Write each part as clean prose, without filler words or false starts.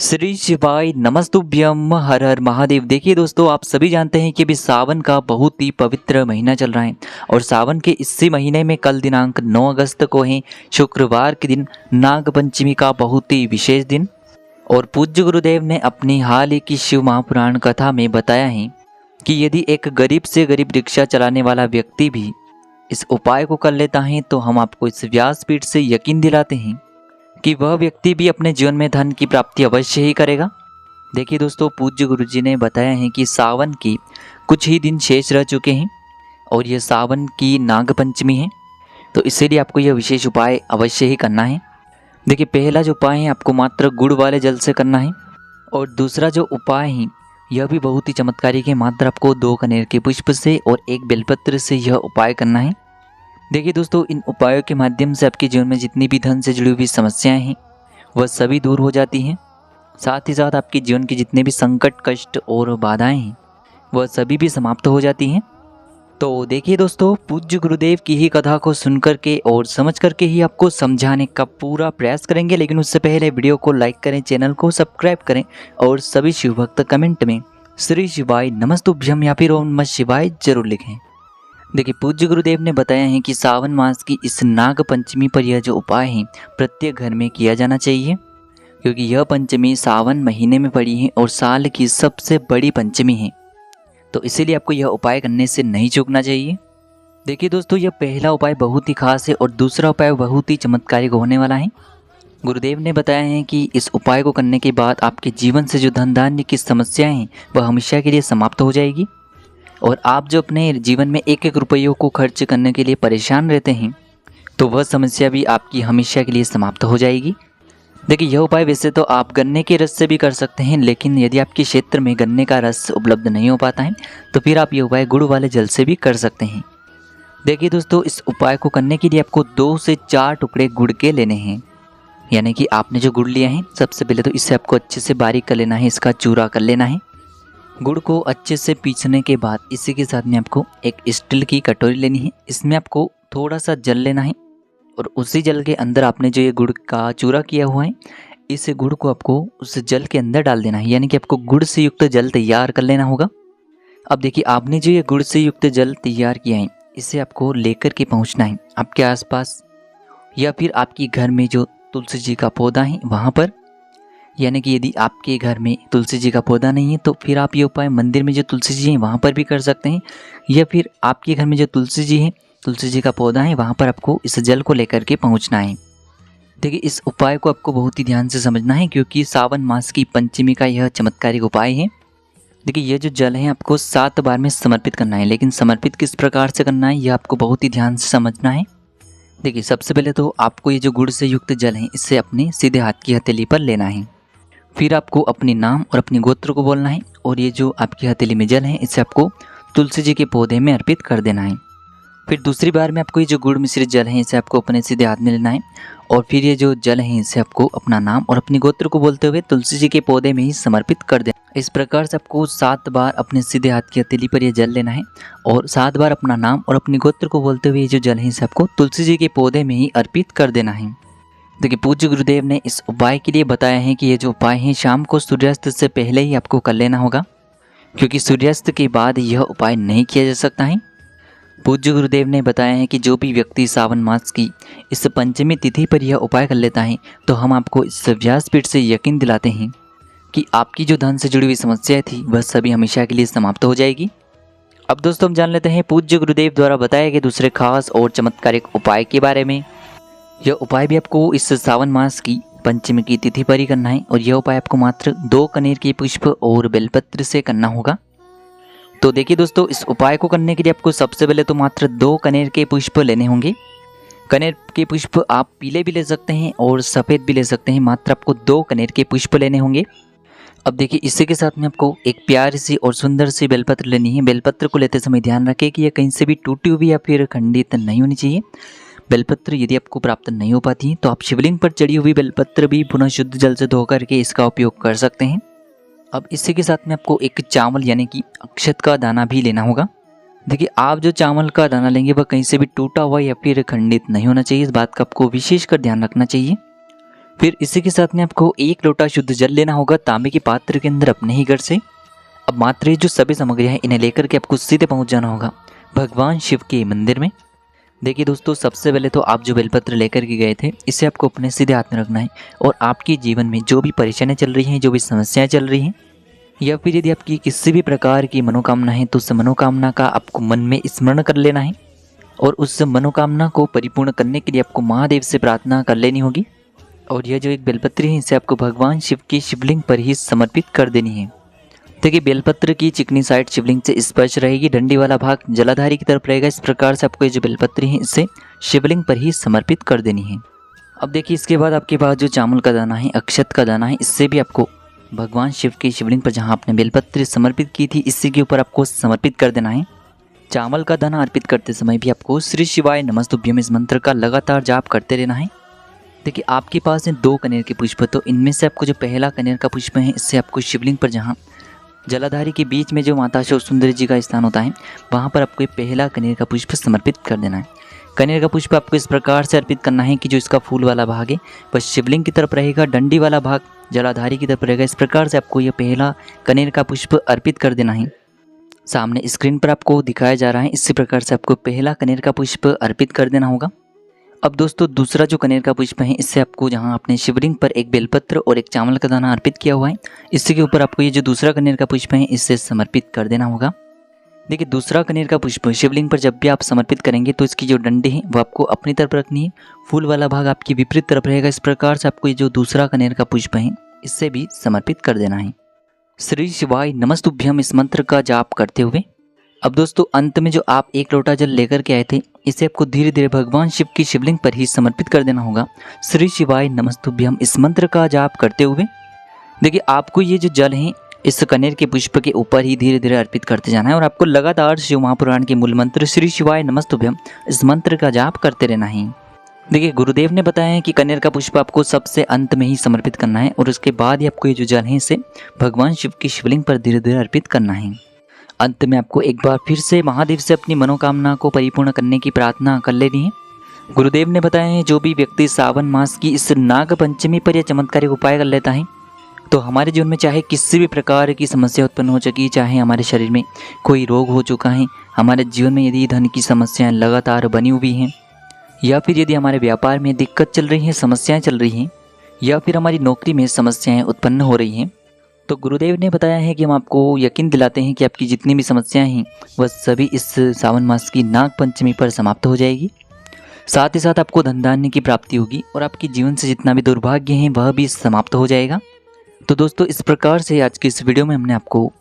श्री शिवाय नमस्तुभ्यम हर हर महादेव। देखिए दोस्तों, आप सभी जानते हैं कि अभी सावन का बहुत ही पवित्र महीना चल रहा है और सावन के इसी महीने में कल दिनांक 9 अगस्त को है शुक्रवार के दिन नाग पंचमी का बहुत ही विशेष दिन। और पूज्य गुरुदेव ने अपनी हाल ही की शिव महापुराण कथा में बताया है कि यदि एक गरीब से गरीब रिक्शा चलाने वाला व्यक्ति भी इस उपाय को कर लेता है तो हम आपको इस व्यासपीठ से यकीन दिलाते हैं कि वह व्यक्ति भी अपने जीवन में धन की प्राप्ति अवश्य ही करेगा। देखिए दोस्तों, पूज्य गुरुजी ने बताया है कि सावन की कुछ ही दिन शेष रह चुके हैं और यह सावन की नाग पंचमी है, तो इसीलिए आपको यह विशेष उपाय अवश्य ही करना है। देखिए, पहला जो उपाय है आपको मात्र गुड़ वाले जल से करना है और दूसरा जो उपाय है यह भी बहुत ही चमत्कारी है। मात्र आपको 2 कनेर के पुष्प से और 1 बेलपत्र से यह उपाय करना है। देखिए दोस्तों, इन उपायों के माध्यम से आपके जीवन में जितनी भी धन से जुड़ी हुई समस्याएं हैं वह सभी दूर हो जाती हैं। साथ ही साथ आपके जीवन के जितने भी संकट, कष्ट और बाधाएं हैं वह सभी भी समाप्त हो जाती हैं। तो देखिए दोस्तों, पूज्य गुरुदेव की ही कथा को सुनकर के और समझ करके ही आपको समझाने का पूरा प्रयास करेंगे। लेकिन उससे पहले वीडियो को लाइक करें, चैनल को सब्सक्राइब करें और सभी शिव भक्त कमेंट में श्री शिवाय नमस्तुभ्यम या फिर ओम नमः शिवाय जरूर लिखें। देखिए, पूज्य गुरुदेव ने बताया है कि सावन मास की इस नाग पंचमी पर यह जो उपाय है प्रत्येक घर में किया जाना चाहिए, क्योंकि यह पंचमी सावन महीने में पड़ी है और साल की सबसे बड़ी पंचमी है, तो इसीलिए आपको यह उपाय करने से नहीं चूकना चाहिए। देखिए दोस्तों, यह पहला उपाय बहुत ही खास है और दूसरा उपाय बहुत ही चमत्कारिक होने वाला है। गुरुदेव ने बताया है कि इस उपाय को करने के बाद आपके जीवन से जो धन धान्य की समस्याएं हैं वह हमेशा के लिए समाप्त हो जाएगी और आप जो अपने जीवन में एक एक रुपयों को खर्च करने के लिए परेशान रहते हैं तो वह समस्या भी आपकी हमेशा के लिए समाप्त हो जाएगी। देखिए, यह उपाय वैसे तो आप गन्ने के रस से भी कर सकते हैं, लेकिन यदि आपके क्षेत्र में गन्ने का रस उपलब्ध नहीं हो पाता है तो फिर आप यह उपाय गुड़ वाले जल से भी कर सकते हैं। देखिए दोस्तों, इस उपाय को करने के लिए आपको 2 से 4 टुकड़े गुड़ के लेने हैं। यानी कि आपने जो गुड़ लिया है सबसे पहले तो इसे आपको अच्छे से बारीक कर लेना है, इसका चूरा कर लेना है। गुड़ को अच्छे से पीसने के बाद इसी के साथ में आपको एक स्टील की कटोरी लेनी है। इसमें आपको थोड़ा सा जल लेना है और उसी जल के अंदर आपने जो ये गुड़ का चूरा किया हुआ है इस गुड़ को आपको उस जल के अंदर डाल देना है। यानी कि आपको गुड़ से युक्त जल तैयार कर लेना होगा। अब देखिए, आपने जो ये गुड़ से युक्त जल तैयार किया है इसे आपको लेकर के पहुँचना है आपके आसपास या फिर आपके घर में जो तुलसी जी का पौधा है वहाँ पर। यानी कि यदि आपके घर में तुलसी जी का पौधा नहीं है तो फिर आप ये उपाय मंदिर में जो तुलसी जी हैं वहाँ पर भी कर सकते हैं, या फिर आपके घर में जो तुलसी जी हैं, तुलसी जी का पौधा है वहाँ पर आपको इस जल को लेकर के पहुँचना है। देखिए, इस उपाय को आपको बहुत ही ध्यान से समझना है क्योंकि सावन मास की पंचमी का यह चमत्कारिक उपाय है। देखिए, यह जो जल है आपको 7 बार में समर्पित करना है, लेकिन समर्पित किस प्रकार से करना है यह आपको बहुत ही ध्यान से समझना है। देखिए, सबसे पहले तो आपको ये जो गुड़ से युक्त जल है इसे अपने सीधे हाथ की हथेली पर लेना है। फिर आपको अपने नाम और अपने गोत्र को बोलना है और ये जो आपकी हथेली में जल है इसे आपको तुलसी जी के पौधे में अर्पित कर देना है। फिर दूसरी बार में आपको ये जो गुड़ मिश्रित जल है इसे आपको अपने सीधे हाथ में लेना है और फिर ये जो जल है इसे आपको अपना नाम और अपने गोत्र को बोलते हुए तुलसी जी के पौधे में ही समर्पित कर देना। इस प्रकार से आपको 7 बार अपने सीधे हाथ की हथेली पर यह जल लेना है और 7 बार अपना नाम और अपने गोत्र को बोलते हुए ये जो जल है इसे आपको तुलसी जी के पौधे में ही अर्पित कर देना है। देखिए, पूज्य गुरुदेव ने इस उपाय के लिए बताया है कि ये जो उपाय है शाम को सूर्यास्त से पहले ही आपको कर लेना होगा, क्योंकि सूर्यास्त के बाद यह उपाय नहीं किया जा सकता है। पूज्य गुरुदेव ने बताया है कि जो भी व्यक्ति सावन मास की इस पंचमी तिथि पर यह उपाय कर लेता है तो हम आपको इस व्यासपीठ से यकीन दिलाते हैं कि आपकी जो धन से जुड़ी हुई समस्या थी वह सभी हमेशा के लिए समाप्त हो जाएगी। अब दोस्तों, हम जान लेते हैं पूज्य गुरुदेव द्वारा बताए गए दूसरे खास और चमत्कारिक उपाय के बारे में। यह उपाय भी आपको इस सावन मास की पंचमी की तिथि पर ही करना है और यह उपाय आपको मात्र 2 कनेर के पुष्प और बेलपत्र से करना होगा। तो देखिए दोस्तों, इस उपाय को करने के लिए आपको सबसे पहले तो मात्र 2 कनेर के पुष्प लेने होंगे। कनेर के पुष्प आप पीले भी ले सकते हैं और सफ़ेद भी ले सकते हैं, मात्र आपको 2 कनेर के पुष्प लेने होंगे। अब देखिए, इसी के साथ में आपको एक प्यारी सी और सुंदर सी बेलपत्र लेनी है। बेलपत्र को लेते समय ध्यान रखें कि यह कहीं से भी टूटी हुई या फिर खंडित नहीं होनी चाहिए। बेलपत्र यदि आपको प्राप्त नहीं हो पाती तो आप शिवलिंग पर चढ़ी हुई बेलपत्र भी पुनः शुद्ध जल से धो करके इसका उपयोग कर सकते हैं। अब इसी के साथ में आपको एक चावल यानी कि अक्षत का दाना भी लेना होगा। देखिए, आप जो चावल का दाना लेंगे वह कहीं से भी टूटा हुआ या फिर खंडित नहीं होना चाहिए, इस बात का आपको विशेष कर ध्यान रखना चाहिए। फिर इसी के साथ में आपको 1 लोटा शुद्ध जल लेना होगा तांबे के पात्र के अंदर अपने ही घर से। अब मात्र ये जो सभी सामग्रियाँ हैं इन्हें लेकर के आपको सीधे पहुँच जाना होगा भगवान शिव के मंदिर में। देखिए दोस्तों, सबसे पहले तो आप जो बेलपत्र लेकर के गए थे इसे आपको अपने सीधे हाथ में रखना है और आपके जीवन में जो भी परेशानियाँ चल रही हैं, जो भी समस्याएं चल रही हैं, या फिर यदि आपकी किसी भी प्रकार की मनोकामना है तो उस मनोकामना का आपको मन में स्मरण कर लेना है और उस मनोकामना को परिपूर्ण करने के लिए आपको महादेव से प्रार्थना कर लेनी होगी। और यह जो एक बेलपत्री है इसे आपको भगवान शिव की शिवलिंग पर ही समर्पित कर देनी है। देखिए, बेलपत्र की चिकनी साइड शिवलिंग से स्पर्श रहेगी, डंडी वाला भाग जलाधारी की तरफ रहेगा। इस प्रकार से आपको ये जो बेलपत्री है इसे शिवलिंग पर ही समर्पित कर देनी है। अब देखिए, इसके बाद आपके पास जो चावल का दाना है, अक्षत का दाना है, इससे भी आपको भगवान शिव की शिवलिंग पर जहाँ आपने बेलपत्र समर्पित की थी इसी के ऊपर आपको समर्पित कर देना है। चावल का दाना अर्पित करते समय भी आपको श्री शिवाय नमस्तुभ्यम इस मंत्र का लगातार जाप करते रहना है। देखिए, आपके पास है 2 कनेर के पुष्प, तो इनमें से आपको जो पहला कनेर का पुष्प है इससे आपको शिवलिंग पर जहाँ जलाधारी के बीच में जो माता शिव सुंदरी जी का स्थान होता है वहाँ पर आपको पहला कनेर का पुष्प समर्पित कर देना है। कनेर का पुष्प आपको इस प्रकार से अर्पित करना है कि जो इसका फूल वाला भाग है वह शिवलिंग की तरफ रहेगा, डंडी वाला भाग जलाधारी की तरफ रहेगा। इस प्रकार से आपको यह पहला कनेर का पुष्प अर्पित कर देना है। सामने स्क्रीन पर आपको दिखाया जा रहा है, इसी प्रकार से आपको पहला कनेर का पुष्प अर्पित कर देना होगा। अब दोस्तों, दूसरा जो कनेर का पुष्प है इससे आपको जहां आपने शिवलिंग पर एक बेलपत्र और एक चावल का दाना अर्पित किया हुआ है इसी के ऊपर आपको ये जो दूसरा कनेर का पुष्प है इससे समर्पित कर देना होगा। देखिए, दूसरा कनेर का पुष्प शिवलिंग पर जब भी आप समर्पित करेंगे तो इसकी जो डंडी है वो आपको अपनी तरफ रखनी है, फूल वाला भाग आपकी विपरीत तरफ रहेगा। इस प्रकार से आपको ये जो दूसरा कनेर का पुष्प है इससे भी समर्पित कर देना है। श्री शिवाय नमस्तुभ्यम इस मंत्र का जाप करते हुए अब दोस्तों, अंत में जो आप 1 लोटा जल लेकर के आए थे इसे आपको धीरे धीरे भगवान शिव की शिवलिंग पर ही समर्पित कर देना होगा। श्री शिवाय नमस्तुभ्यम इस मंत्र का जाप करते हुए देखिए, आपको ये जो जल है इस कनेर के पुष्प के ऊपर ही धीरे धीरे अर्पित करते जाना है और आपको लगातार शिव महापुराण के मूल मंत्र श्री शिवाय नमस्तुभ्यम इस मंत्र का जाप करते रहना है। देखिए, गुरुदेव ने बताया है कि कनेर का पुष्प आपको सबसे अंत में ही समर्पित करना है और उसके बाद ही आपको ये जो जल है इसे भगवान शिव की शिवलिंग पर धीरे धीरे अर्पित करना है। अंत में आपको एक बार फिर से महादेव से अपनी मनोकामना को परिपूर्ण करने की प्रार्थना कर लेनी है। गुरुदेव ने बताया है, जो भी व्यक्ति सावन मास की इस नाग पंचमी पर यह चमत्कारिक उपाय कर लेता है तो हमारे जीवन में चाहे किसी भी प्रकार की समस्या उत्पन्न हो चुकी, चाहे हमारे शरीर में कोई रोग हो चुका है, हमारे जीवन में यदि धन की समस्याएं लगातार बनी हुई हैं, या फिर यदि हमारे व्यापार में दिक्कत चल रही है, समस्याएं चल रही हैं, या फिर हमारी नौकरी में समस्याएं उत्पन्न हो रही हैं, तो गुरुदेव ने बताया है कि हम आपको यकीन दिलाते हैं कि आपकी जितनी भी समस्याएं हैं वह सभी इस सावन मास की नाग पंचमी पर समाप्त हो जाएगी। साथ ही साथ आपको धन धान्य की प्राप्ति होगी और आपके जीवन से जितना भी दुर्भाग्य है वह भी समाप्त हो जाएगा। तो दोस्तों, इस प्रकार से आज की इस वीडियो में हमने आपको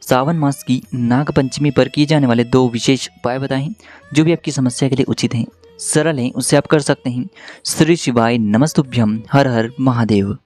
सावन मास की नाग पंचमी पर किए जाने वाले 2 विशेष उपाय बताए हैं जो भी आपकी समस्या के लिए उचित हैं, सरल हैं, उससे आप कर सकते हैं। श्री शिवाय नमस्तुभ्यम। हर हर महादेव।